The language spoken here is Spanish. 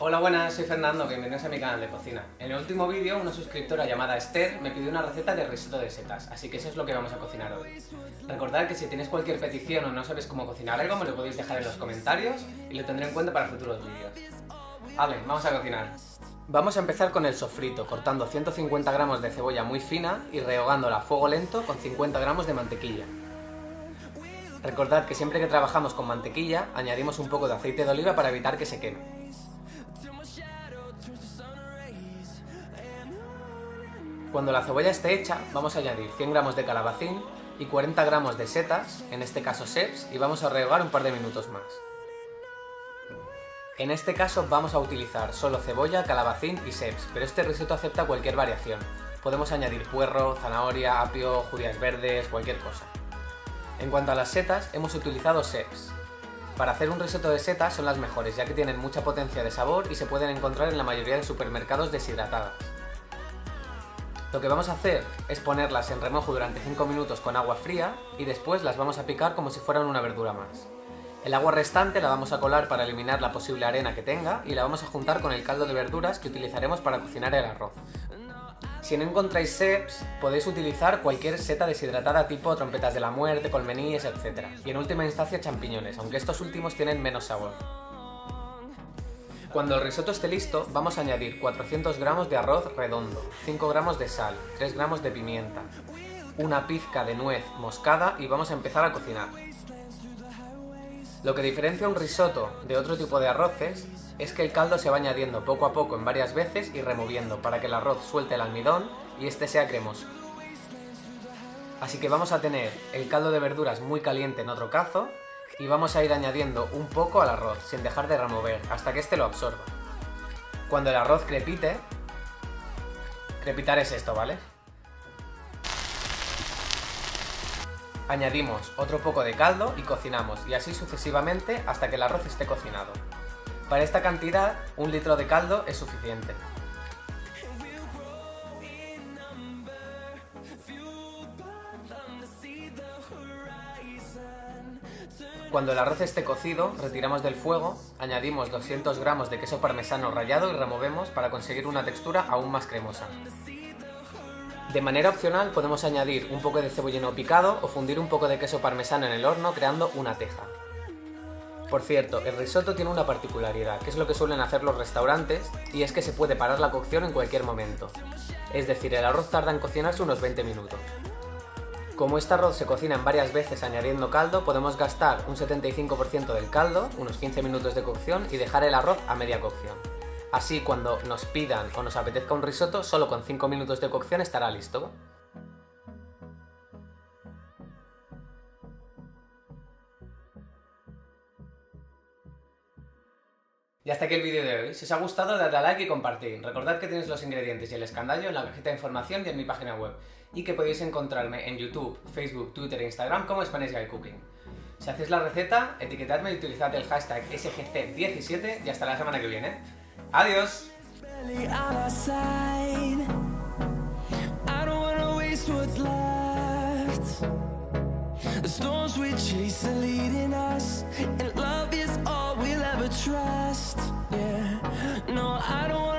Hola, buenas, soy Fernando, bienvenidos a mi canal de cocina. En el último vídeo, una suscriptora llamada Esther me pidió una receta de risotto de setas, así que eso es lo que vamos a cocinar hoy. Recordad que si tenéis cualquier petición o no sabéis cómo cocinar algo, me lo podéis dejar en los comentarios y lo tendré en cuenta para futuros vídeos. Vale, vamos a cocinar. Vamos a empezar con el sofrito, cortando 150 gramos de cebolla muy fina y rehogándola a fuego lento con 50 gramos de mantequilla. Recordad que siempre que trabajamos con mantequilla, añadimos un poco de aceite de oliva para evitar que se queme. Cuando la cebolla esté hecha, vamos a añadir 100 gramos de calabacín y 40 gramos de setas, en este caso seps, y vamos a rehogar un par de minutos más. En este caso vamos a utilizar solo cebolla, calabacín y seps, pero este risotto acepta cualquier variación. Podemos añadir puerro, zanahoria, apio, judías verdes, cualquier cosa. En cuanto a las setas, hemos utilizado seps. Para hacer un risotto de setas son las mejores, ya que tienen mucha potencia de sabor y se pueden encontrar en la mayoría de supermercados deshidratadas. Lo que vamos a hacer es ponerlas en remojo durante 5 minutos con agua fría y después las vamos a picar como si fueran una verdura más. El agua restante la vamos a colar para eliminar la posible arena que tenga y la vamos a juntar con el caldo de verduras que utilizaremos para cocinar el arroz. Si no encontráis seps, podéis utilizar cualquier seta deshidratada tipo trompetas de la muerte, colmeníes, etc. Y en última instancia champiñones, aunque estos últimos tienen menos sabor. Cuando el risotto esté listo, vamos a añadir 400 gramos de arroz redondo, 5 gramos de sal, 3 gramos de pimienta, una pizca de nuez moscada y vamos a empezar a cocinar. Lo que diferencia un risotto de otro tipo de arroces es que el caldo se va añadiendo poco a poco en varias veces y removiendo para que el arroz suelte el almidón y este sea cremoso. Así que vamos a tener el caldo de verduras muy caliente en otro cazo y vamos a ir añadiendo un poco al arroz sin dejar de remover hasta que este lo absorba. Cuando el arroz crepite, crepitar es esto, ¿vale? Añadimos otro poco de caldo y cocinamos, y así sucesivamente hasta que el arroz esté cocinado. Para esta cantidad, 1 litro de caldo es suficiente. Cuando el arroz esté cocido, retiramos del fuego, añadimos 200 gramos de queso parmesano rallado y removemos para conseguir una textura aún más cremosa. De manera opcional podemos añadir un poco de cebollino picado o fundir un poco de queso parmesano en el horno creando una teja. Por cierto, el risotto tiene una particularidad, que es lo que suelen hacer los restaurantes, y es que se puede parar la cocción en cualquier momento. Es decir, el arroz tarda en cocinarse unos 20 minutos. Como este arroz se cocina en varias veces añadiendo caldo, podemos gastar un 75% del caldo, unos 15 minutos de cocción, y dejar el arroz a media cocción. Así, cuando nos pidan o nos apetezca un risotto, solo con 5 minutos de cocción estará listo. Y hasta aquí el vídeo de hoy. Si os ha gustado, dadle a like y compartid. Recordad que tenéis los ingredientes y el escandallo en la cajita de información y en mi página web, y que podéis encontrarme en YouTube, Facebook, Twitter e Instagram como Spanish Guy Cooking. Si hacéis la receta, etiquetadme y utilizad el hashtag SGC17 y hasta la semana que viene. ¡Adiós! The storms we chase are leading us, and love is all we'll ever trust. Yeah, no, I don't